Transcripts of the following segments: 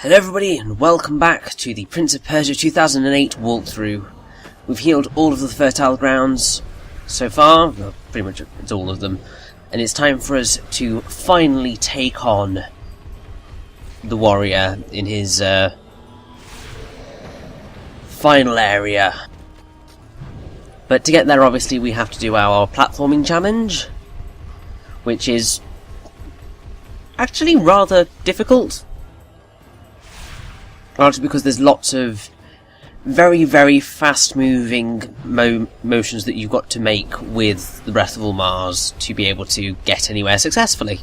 Hello everybody and welcome back to the Prince of Persia 2008 walkthrough. We've healed all of the fertile grounds so far, well, pretty much it's all of them, and it's time for us to finally take on the warrior in his final area. But to get there obviously we have to do our platforming challenge, which is actually rather difficult. Largely because there's lots of very fast moving motions that you've got to make with the Breath of All Mars to be able to get anywhere successfully.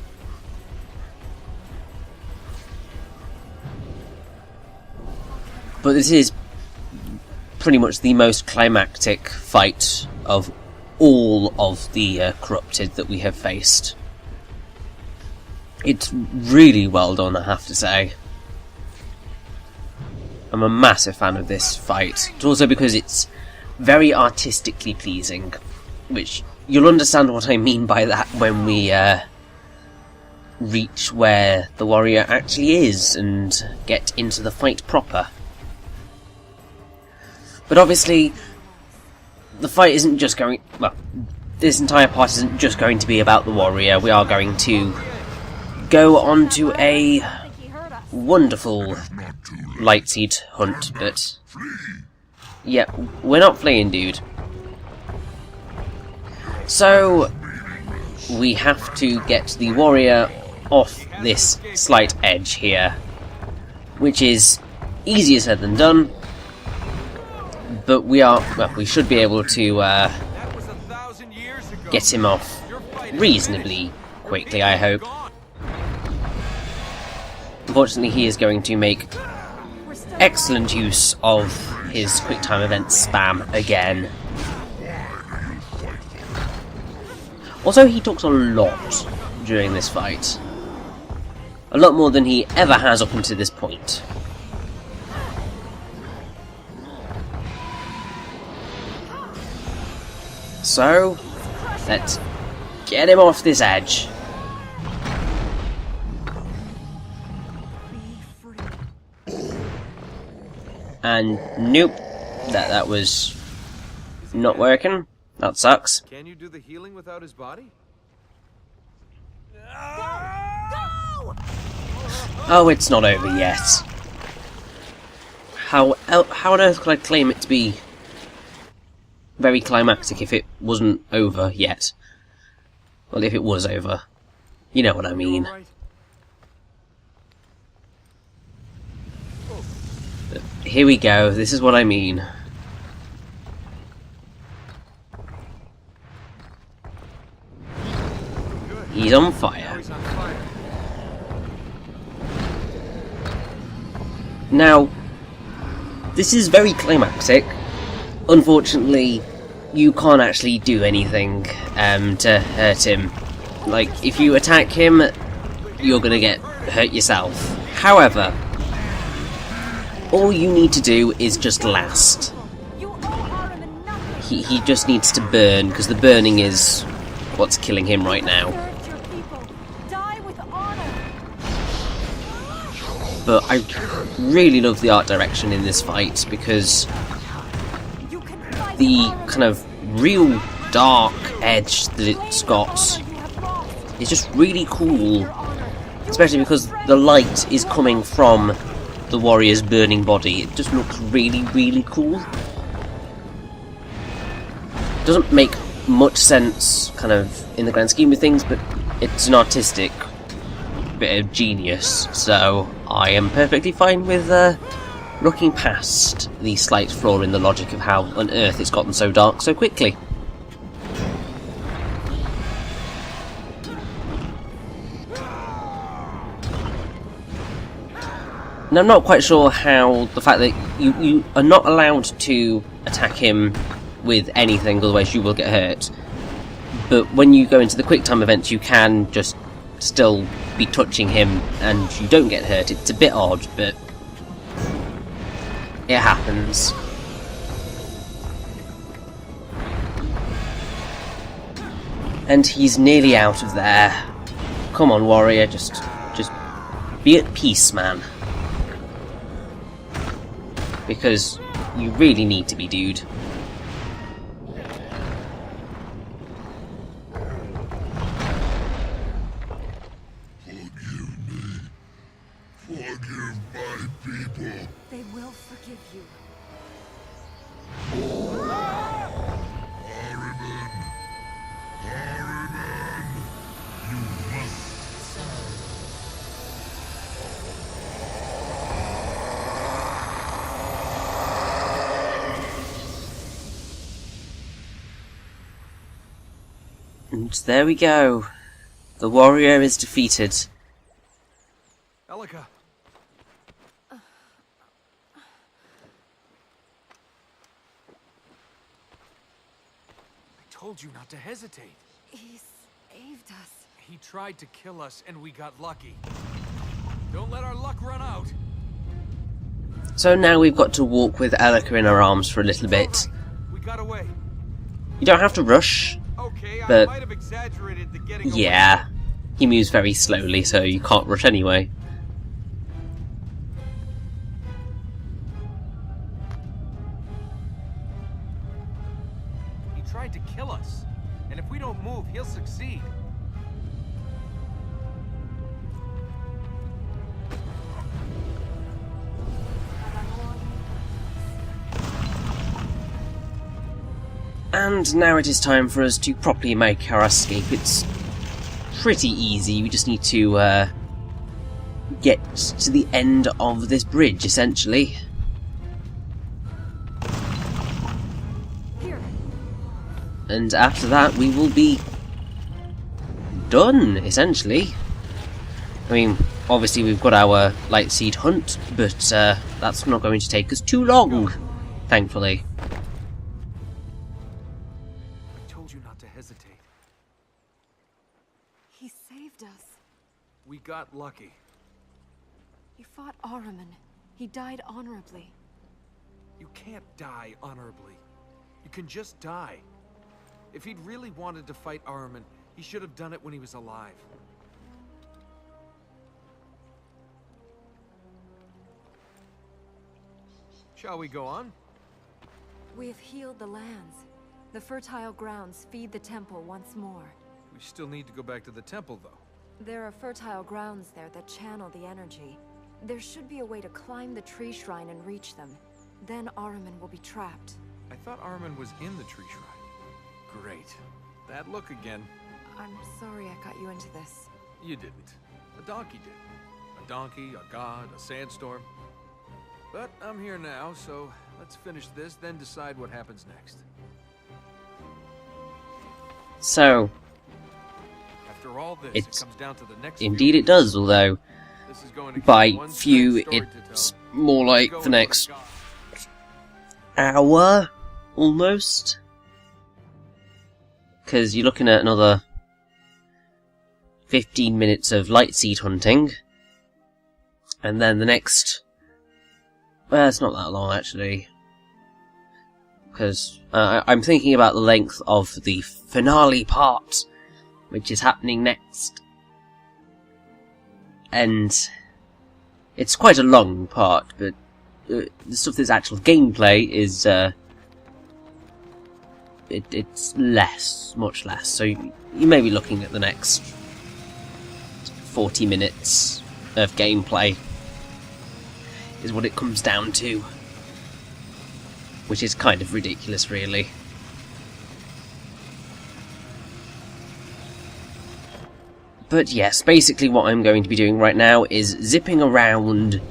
But this is pretty much the most climactic fight of all of the corrupted that we have faced. It's really well done, I have to say. I'm a massive fan of this fight. It's also because it's very artistically pleasing, which you'll understand what I mean by that when we reach where the warrior actually is and get into the fight proper. But obviously, the fight isn't just going... well, this entire part isn't just going to be about the warrior. We are going to go on to a wonderful light seed hunt, but yeah, we're not fleeing, dude. So we have to get the warrior off this slight edge here, which is easier said than done, but we should be able to get him off reasonably quickly, I hope. Unfortunately, he is going to make excellent use of his quick-time event spam again. Also, he talks a lot during this fight. A lot more than he ever has up until this point. So, let's get him off this edge. And nope, that was not working. That sucks. Can you do the healing without his body? Go! Oh, it's not over yet. How on earth could I claim it to be very climactic if it wasn't over yet? Well, if it was over. You know what I mean. Here we go, this is what I mean. He's on fire. Now, this is very climactic. Unfortunately, you can't actually do anything to hurt him. Like, if you attack him, you're gonna get hurt yourself. However, all you need to do is just last. He just needs to burn, because the burning is what's killing him right now. But I really love the art direction in this fight, because the kind of real dark edge that it's got is just really cool. Especially because the light is coming from the warrior's burning body. It just looks really cool. Doesn't make much sense kind of in the grand scheme of things, but it's an artistic bit of genius, so I am perfectly fine with looking past the slight flaw in the logic of how on earth it's gotten so dark so quickly. And I'm not quite sure how the fact that you are not allowed to attack him with anything, otherwise you will get hurt. But when you go into the quick time events, you can just still be touching him and you don't get hurt. It's a bit odd, but it happens. And he's nearly out of there. Come on, warrior, just be at peace, man. because you really need to be, dude. Forgive my people. They will forgive you. Harriman, you must. And there we go. The warrior is defeated. Elika. I told you not to hesitate. He saved us. He tried to kill us and we got lucky. Don't let our luck run out. So now we've got to walk with Elika in our arms for a little bit. All right. We got away. You don't have to rush. Okay, But- I might have exaggerated the getting away. Yeah. He moves very slowly, so you can't rush anyway. He tried to kill us. And if we don't move, he'll succeed. And now it is time for us to properly make our escape. It's pretty easy. We just need to get to the end of this bridge, essentially. Here. And after that, we will be done, essentially. I mean, obviously we've got our light seed hunt, but that's not going to take us too long, thankfully. I told you not to hesitate. He saved us. We got lucky. He fought Ahriman. He died honorably. You can't die honorably. You can just die. If he'd really wanted to fight Ahriman, he should have done it when he was alive. Shall we go on? We have healed the lands. The fertile grounds feed the temple once more. We still need to go back to the temple, though. There are fertile grounds there that channel the energy. There should be a way to climb the tree shrine and reach them. Then Ahriman will be trapped. I thought Ahriman was in the tree shrine. Great. That look again. I'm sorry I got you into this. You didn't. A donkey did. A donkey, a god, a sandstorm. But I'm here now, so let's finish this, then decide what happens next. So, After all this, It- it comes down to the next indeed few. it does, although This is going to by keep one few strange story to it's tell. more like Go the with what I next got. hour, almost. Because you're looking at another 15 minutes of light seed hunting. And then the next... Well, it's not that long, actually. Because I'm thinking about the length of the finale part, which is happening next. And it's quite a long part, but the stuff that's actual gameplay is... it's less, much less. So you may be looking at the next 40 minutes of gameplay, is what it comes down to. Which is kind of ridiculous, really. But yes, basically what I'm going to be doing right now is zipping around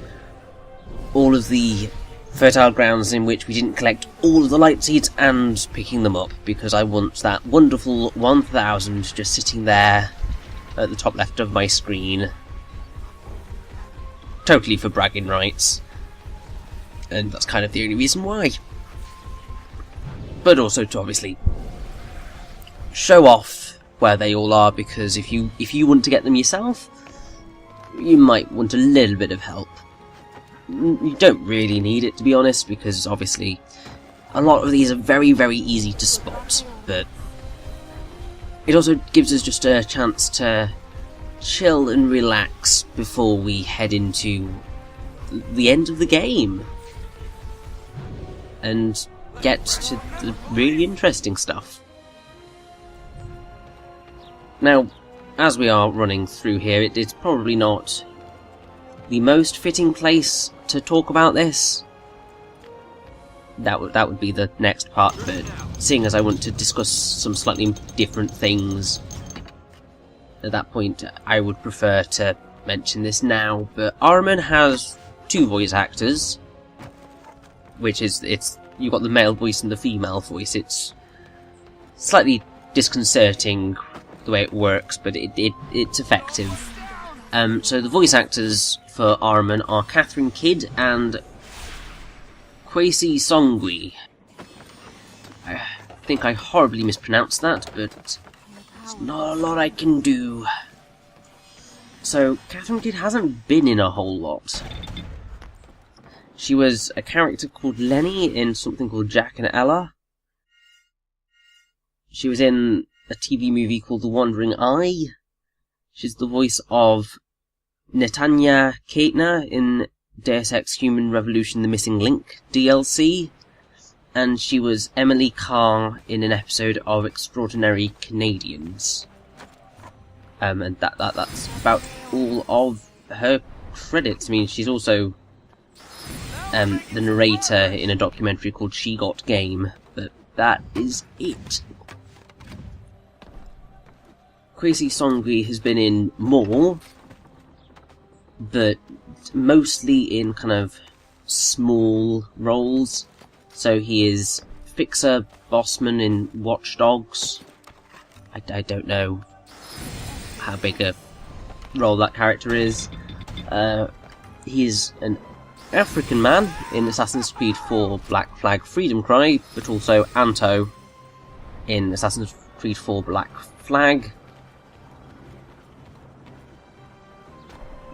all of the fertile grounds in which we didn't collect all of the light seeds and picking them up, because I want that wonderful 1000 just sitting there at the top left of my screen. Totally for bragging rights. And that's kind of the only reason why. But also to obviously show off where they all are, because if you want to get them yourself, you might want a little bit of help. You don't really need it, to be honest, because obviously a lot of these are very, very easy to spot, but it also gives us just a chance to chill and relax before we head into the end of the game. and get to the really interesting stuff. Now, as we are running through here, it's probably not the most fitting place to talk about this. That would be the next part, but seeing as I want to discuss some slightly different things, at that point I would prefer to mention this now. But Ahriman has 2 voice actors, which is, you've got the male voice and the female voice. It's slightly disconcerting the way it works, but it's effective. So the voice actors for Ahriman are Catherine Kidd and Kwesi Songwe. I think I horribly mispronounced that, but there's not a lot I can do. So, Catherine Kidd hasn't been in a whole lot. She was a character called Lenny in something called Jack and Ella. She was in a TV movie called The Wandering Eye. She's the voice of Netanya Keitner in Deus Ex Human Revolution The Missing Link DLC. And she was Emily Carr in an episode of Extraordinary Canadians. And that's about all of her credits. I mean, she's also the narrator in a documentary called She Got Game, but that is it. Kwesi Songwe has been in more, but mostly in kind of small roles. So he is Fixer Bossman in Watch Dogs. I don't know how big a role that character is. He is an African man in Assassin's Creed 4 Black Flag Freedom Cry, but also Anto in Assassin's Creed 4 Black Flag.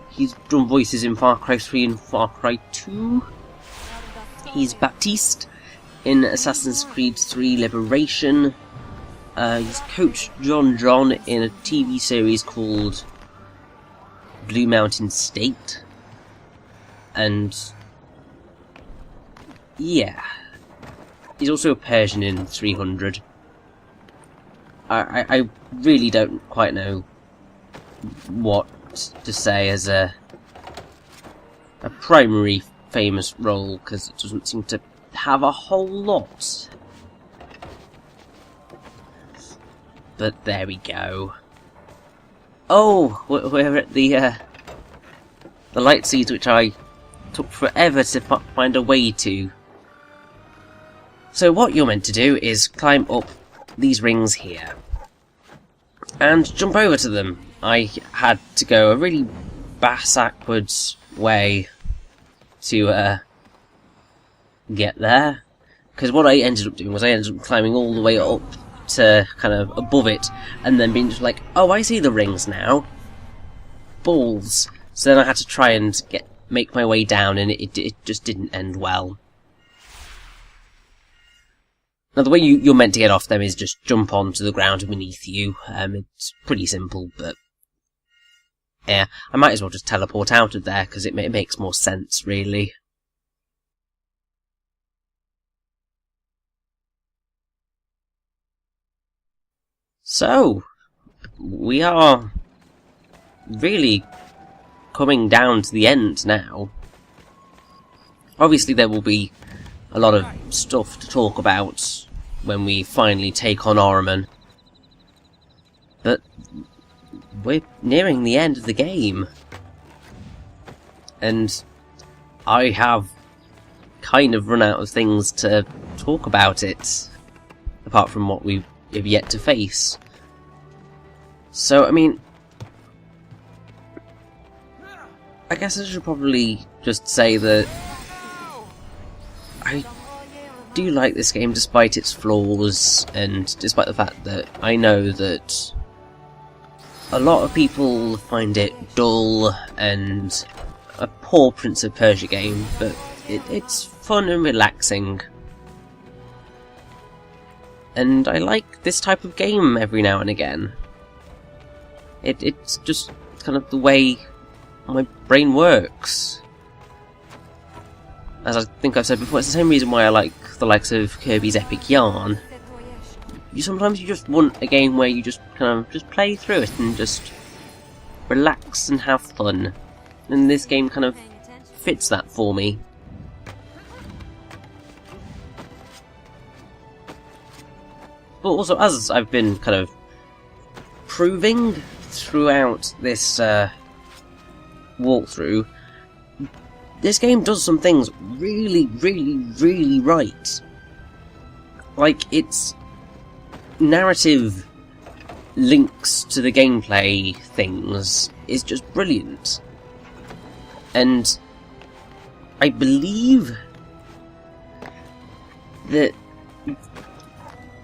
He's done voices in Far Cry 3 and Far Cry 2. He's Baptiste in Assassin's Creed 3 Liberation. He's coached John in a TV series called Blue Mountain State. And yeah, he's also a Persian in 300. I really don't quite know what to say as a primary famous role, because it doesn't seem to have a whole lot. But there we go. Oh, we're at the light seeds, which I took forever to find a way to. So what you're meant to do is climb up these rings here and jump over to them. I had to go a really backwards way to get there, because what I ended up doing was I ended up climbing all the way up to kind of above it, and then being just like, oh, I see the rings now. Balls. So then I had to try and make my way down, and it just didn't end well. Now, the way you're meant to get off them is just jump onto the ground beneath you. It's pretty simple, but yeah, I might as well just teleport out of there, because it makes more sense, really. So, we are really coming down to the end now. Obviously there will be a lot of stuff to talk about when we finally take on Ahriman, but we're nearing the end of the game, and I have kind of run out of things to talk about it, apart from what we have yet to face. So, I mean, I guess I should probably just say that I do like this game despite its flaws, and despite the fact that I know that a lot of people find it dull and a poor Prince of Persia game, but it's fun and relaxing. And I like this type of game every now and again. It's just kind of the way my brain works. As I think I've said before, it's the same reason why I like the likes of Kirby's Epic Yarn, sometimes you just want a game where you just kind of just play through it and just relax and have fun. And this game kind of fits that for me. But also, as I've been kind of proving throughout this walkthrough, this game does some things really, really, really right. Like, its narrative links to the gameplay things is just brilliant. And I believe that,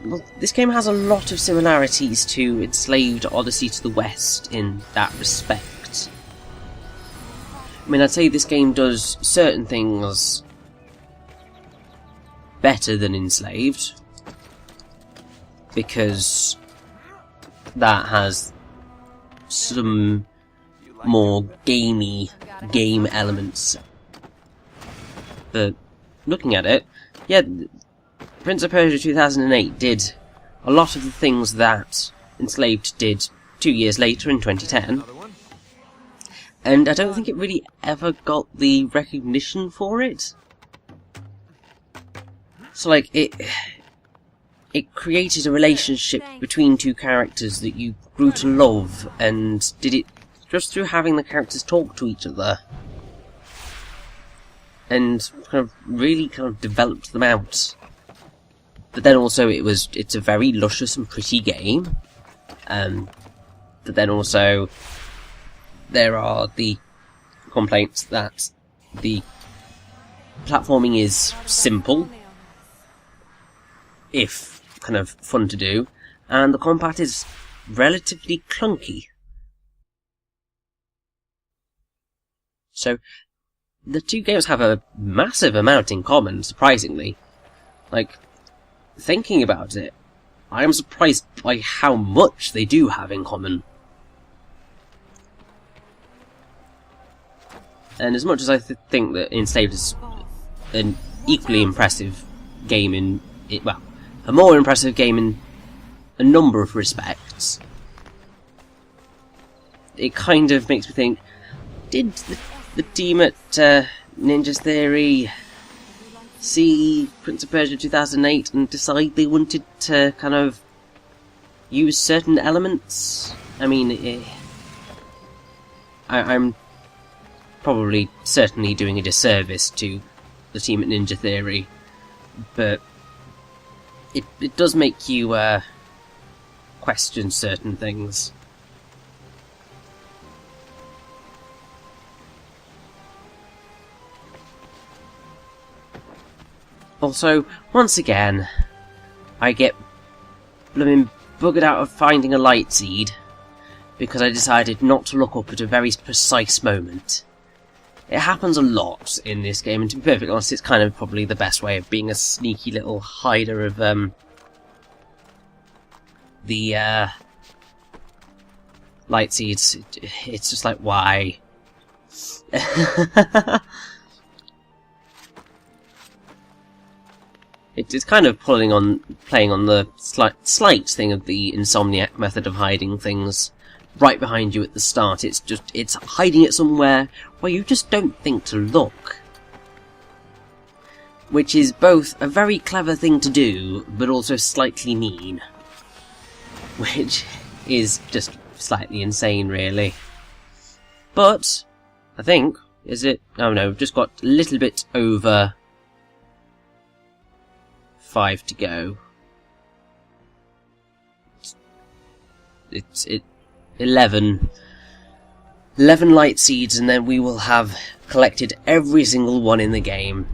well, this game has a lot of similarities to Enslaved Odyssey to the West in that respect. I mean, I'd say this game does certain things better than Enslaved, because that has some more gamey game elements. But looking at it, yeah, Prince of Persia 2008 did a lot of the things that Enslaved did 2 years later in 2010. And I don't think it really ever got the recognition for it. So, like, it created a relationship between two characters that you grew to love, and did it just through having the characters talk to each other. And kind of really kind of developed them out. But then also it's a very luscious and pretty game. But then also there are the complaints that the platforming is simple, if kind of fun to do, and the combat is relatively clunky. So the two games have a massive amount in common, surprisingly. Like, thinking about it, I am surprised by how much they do have in common. And as much as I think that Enslaved is an equally impressive game in well, a more impressive game in a number of respects, it kind of makes me think, did the team at Ninja Theory see Prince of Persia 2008 and decide they wanted to kind of use certain elements? I mean, I'm probably certainly doing a disservice to the team at Ninja Theory, but it does make you question certain things. Also, once again, I get blooming buggered out of finding a light seed because I decided not to look up at a very precise moment. It happens a lot in this game, and to be perfectly honest, it's kind of probably the best way of being a sneaky little hider of the light seeds. It's just like, why? It's kind of playing on the slight thing of the Insomniac method of hiding things right behind you at the start. It's hiding it somewhere where you just don't think to look. Which is both a very clever thing to do, but also slightly mean. Which is just slightly insane, really. But, I think, oh no, just got a little bit over 5 to go. It's 11 light seeds, and then we will have collected every single one in the game,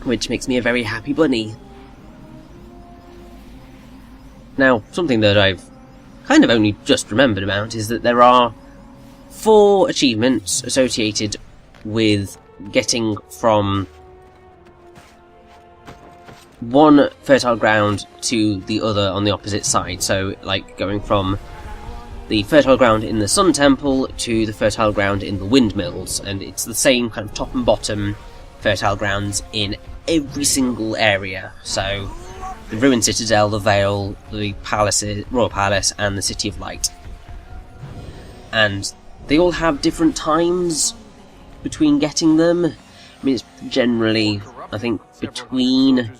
which makes me a very happy bunny. Now, something that I've kind of only just remembered about is that there are 4 achievements associated with getting from one fertile ground to the other on the opposite side. So, like, going from the fertile ground in the Sun Temple to the fertile ground in the windmills, and it's the same kind of top and bottom fertile grounds in every single area. So, the Ruined Citadel, the Vale, the Palaces, Royal Palace, and the City of Light. And they all have different times between getting them. I mean, it's generally, I think, between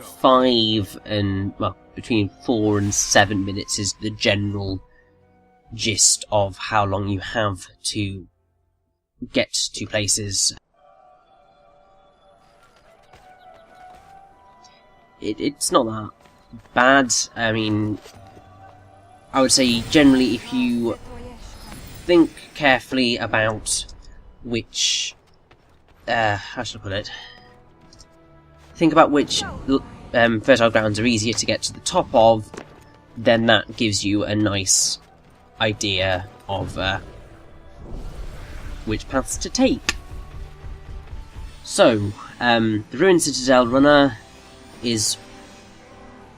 5 and, well, between 4 and 7 minutes is the general gist of how long you have to get to places. It's not that bad. I mean, I would say generally if you think carefully about which, how should I put it? Think about which fertile grounds are easier to get to the top of, then that gives you a nice idea of which paths to take. So, the Ruined Citadel runner is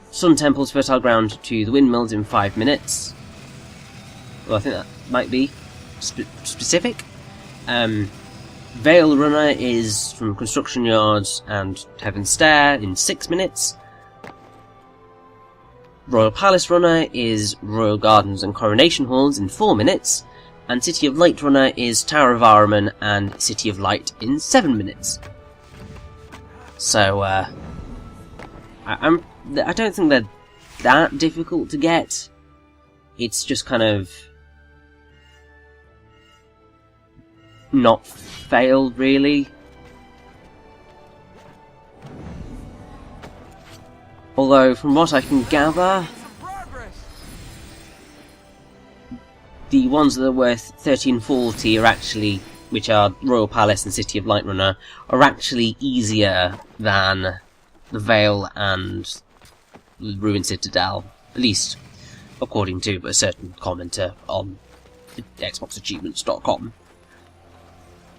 Sun Temple's fertile ground to the windmills in 5 minutes. Well, I think that might be specific. Vale runner is from Construction Yards and Heaven's Stair in 6 minutes. Royal Palace runner is Royal Gardens and Coronation Halls in 4 minutes. And City of Light runner is Tower of Ahriman and City of Light in 7 minutes. So, I don't think they're that difficult to get. It's just kind of not failed, really. Although, from what I can gather, the ones that are worth 1340 are actually, which are Royal Palace and City of Light Runner, are actually easier than the Vale and the Ruined Citadel, at least according to a certain commenter on XboxAchievements.com.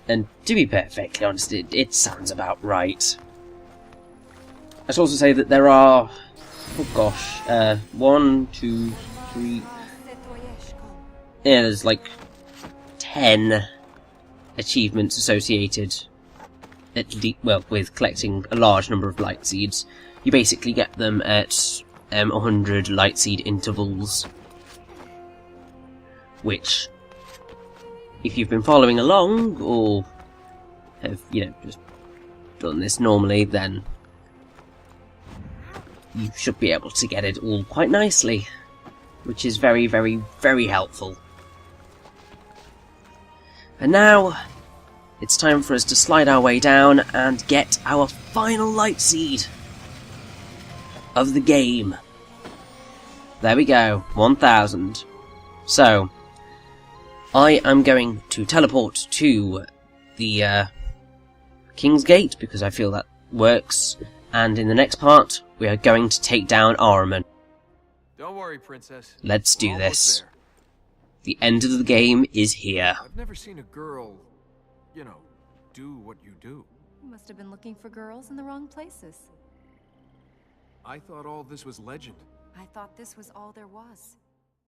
And to be perfectly honest, it sounds about right. I should also say that there are, oh gosh, 1, 2, 3, yeah, there's like 10 achievements associated, with collecting a large number of light seeds. You basically get them at 100 light seed intervals, which, if you've been following along or have, just done this normally, then you should be able to get it all quite nicely, which is very, very, very helpful. And now, it's time for us to slide our way down and get our final light seed of the game. There we go, 1000. So, I am going to teleport to the King's Gate, because I feel that works, and in the next part, we are going to take down Ahriman. Don't worry, Princess. Let's do We're this. almost there. The end of the game is here. I've never seen a girl, do what you do. You must have been looking for girls in the wrong places. I thought all this was legend. I thought this was all there was.